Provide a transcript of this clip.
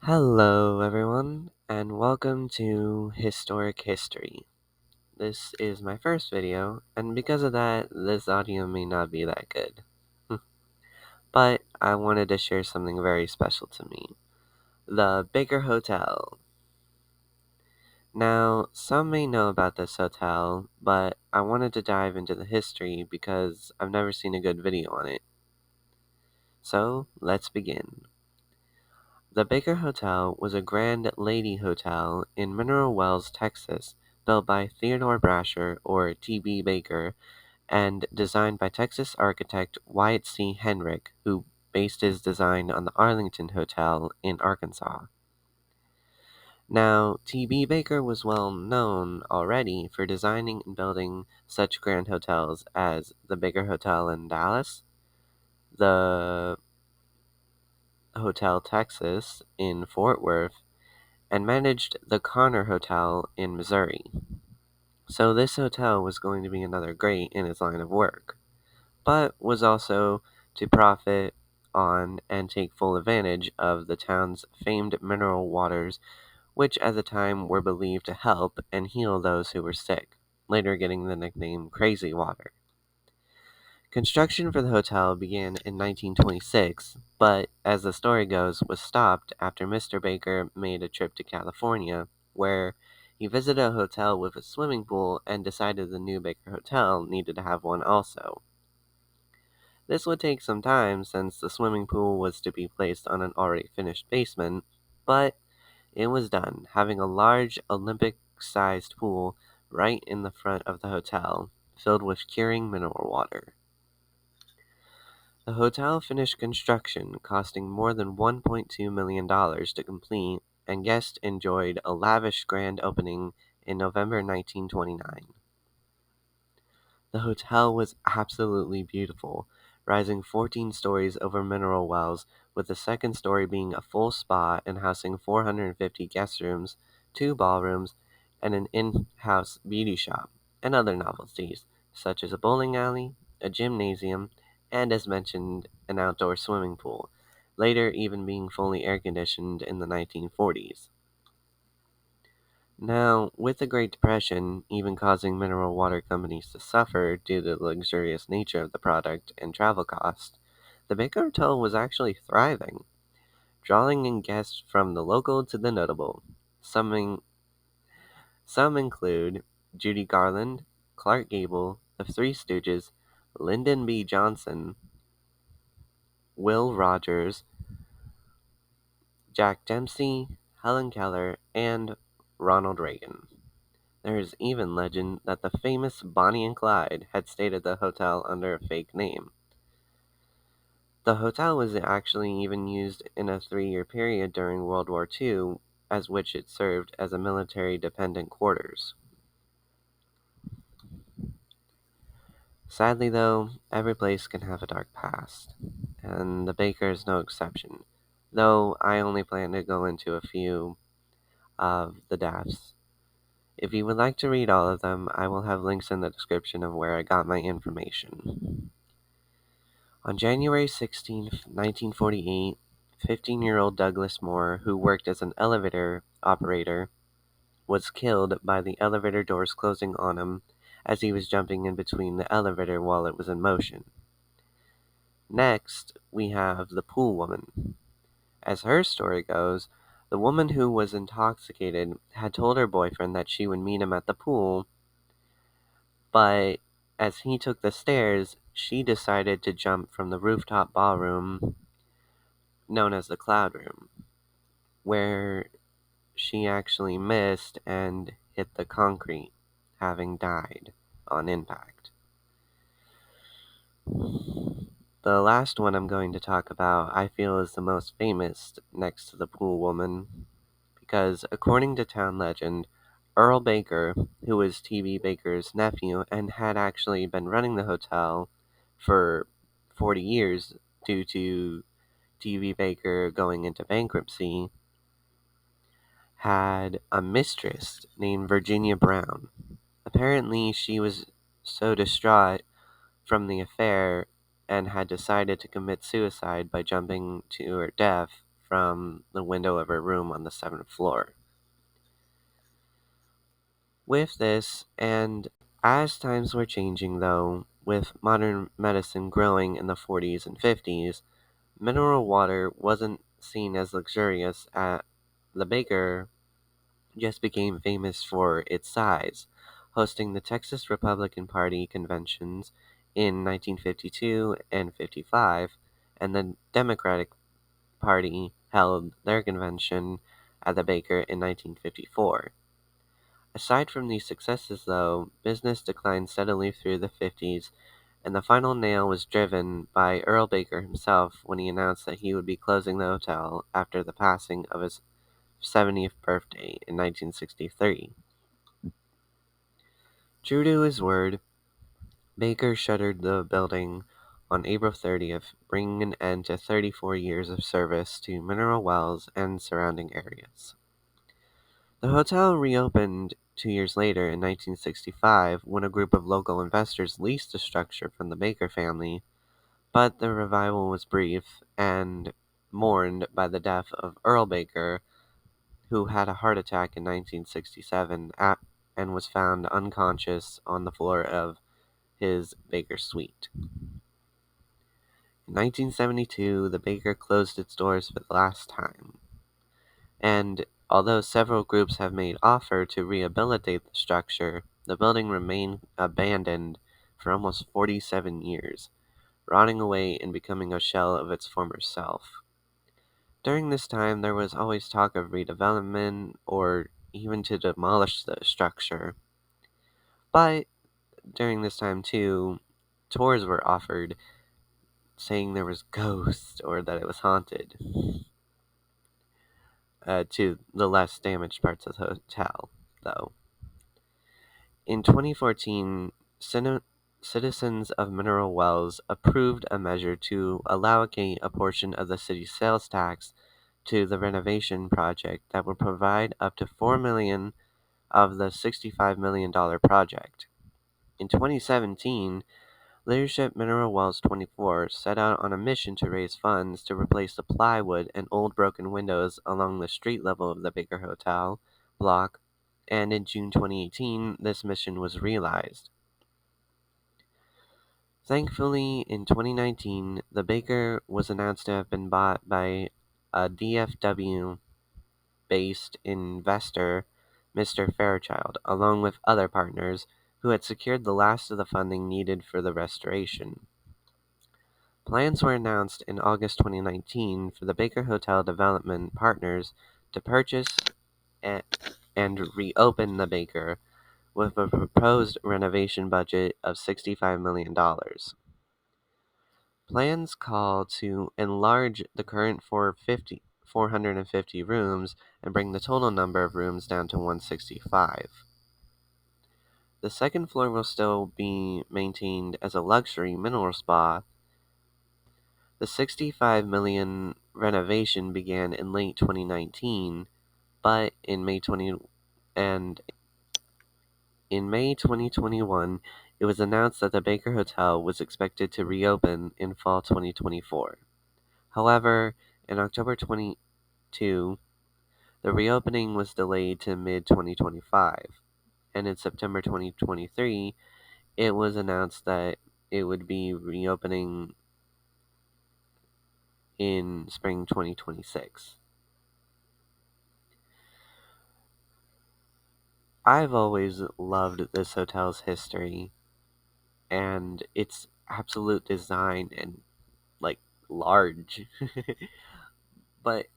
Hello, everyone, and welcome to Historic History. This is my first video, and because of that, this audio may not be that good. But I wanted to share something very special to me the Baker Hotel. Now, some may know about this hotel, but I wanted to dive into the history because I've never seen a good video on it. So, let's begin. The Baker Hotel was a Grand Lady Hotel in Mineral Wells, Texas, built by Theodore Brasher, or T.B. Baker, and designed by Texas architect Wyatt C. Henrick, who based his design on the Arlington Hotel in Arkansas. Now, T.B. Baker was well known already for designing and building such grand hotels as the Baker Hotel in Dallas, the Hotel Texas in Fort Worth, and managed the Connor Hotel in Missouri. So this hotel was going to be another great in its line of work, but was also to profit on and take full advantage of the town's famed mineral waters, which at the time were believed to help and heal those who were sick, later getting the nickname Crazy Water. Construction for the hotel began in 1926, but as the story goes, was stopped after Mr. Baker made a trip to California, where he visited a hotel with a swimming pool and decided the new Baker Hotel needed to have one also. This would take some time since the swimming pool was to be placed on an already finished basement, but it was done, having a large Olympic-sized pool right in the front of the hotel, filled with curing mineral water. The hotel finished construction, costing more than $1.2 million to complete, and guests enjoyed a lavish grand opening in November 1929. The hotel was absolutely beautiful, rising 14 stories over mineral wells, with the second story being a full spa and housing 450 guest rooms, two ballrooms, and an in-house beauty shop, and other novelties, such as a bowling alley, a gymnasium, and as mentioned, an outdoor swimming pool, later even being fully air-conditioned in the 1940s. Now, with the Great Depression even causing mineral water companies to suffer due to the luxurious nature of the product and travel costs, the Baker Hotel was actually thriving, drawing in guests from the local to the notable. Some, in- some include Judy Garland, Clark Gable, the Three Stooges, Lyndon B. Johnson, Will Rogers, Jack Dempsey, Helen Keller, and Ronald Reagan. There is even legend that the famous Bonnie and Clyde had stayed at the hotel under a fake name. The hotel was actually even used in a 3-year period during World War II, as which it served as a military dependent quarters. Sadly, though, every place can have a dark past, and the Baker is no exception, though I only plan to go into a few of the deaths. If you would like to read all of them, I will have links in the description of where I got my information. On January 16, 1948, 15-year-old Douglas Moore, who worked as an elevator operator, was killed by the elevator doors closing on him as he was jumping in between the elevator while it was in motion. Next, we have the pool woman. As her story goes, the woman who was intoxicated had told her boyfriend that she would meet him at the pool, but as he took the stairs, she decided to jump from the rooftop ballroom known as the Cloud Room, where she actually missed and hit the concrete, having died on impact. The last one I'm going to talk about I feel is the most famous next to the pool woman, because according to town legend, Earl Baker, who was T.B. Baker's nephew and had actually been running the hotel for 40 years due to T.B. Baker going into bankruptcy, had a mistress named Virginia Brown. Apparently, she was so distraught from the affair and had decided to commit suicide by jumping to her death from the window of her room on the seventh floor. With this, and as times were changing though, with modern medicine growing in the 40s and 50s, mineral water wasn't seen as luxurious at the Baker just became famous for its size, hosting the Texas Republican Party conventions in 1952 and 55, and the Democratic Party held their convention at the Baker in 1954. Aside from these successes, though, business declined steadily through the 50s, and the final nail was driven by Earl Baker himself when he announced that he would be closing the hotel after the passing of his 70th birthday in 1963. True to his word, Baker shuttered the building on April 30th, bringing an end to 34 years of service to Mineral Wells and surrounding areas. The hotel reopened 2 years later in 1965 when a group of local investors leased the structure from the Baker family, but the revival was brief and mourned by the death of Earl Baker, who had a heart attack in 1967 and was found unconscious on the floor of his Baker suite. In 1972, the Baker closed its doors for the last time, and although several groups have made offer to rehabilitate the structure, the building remained abandoned for almost 47 years, rotting away and becoming a shell of its former self. During this time, there was always talk of redevelopment or even to demolish the structure. But during this time, too, tours were offered saying there was ghosts or that it was haunted to the less damaged parts of the hotel, though. In 2014, citizens of Mineral Wells approved a measure to allocate a portion of the city's sales tax to the renovation project that would provide up to $4 million of the $65 million project. In 2017, Leadership Mineral Wells 24 set out on a mission to raise funds to replace the plywood and old broken windows along the street level of the Baker Hotel block, and in June 2018, this mission was realized. Thankfully, in 2019, the Baker was announced to have been bought by a DFW based investor, Mr. Fairchild, along with other partners who had secured the last of the funding needed for the restoration. Plans were announced in August 2019 for the Baker Hotel Development Partners to purchase and reopen the Baker with a proposed renovation budget of $65 million. Plans call to enlarge the current 450 rooms and bring the total number of rooms down to 165. The second floor will still be maintained as a luxury mineral spa. The $65 million renovation began in late 2019, but and in May 2021, it was announced that the Baker Hotel was expected to reopen in fall 2024. However, in October 22, the reopening was delayed to mid-2025, and in September 2023, it was announced that it would be reopening in spring 2026. I've always loved this hotel's history and its absolute design and like large. But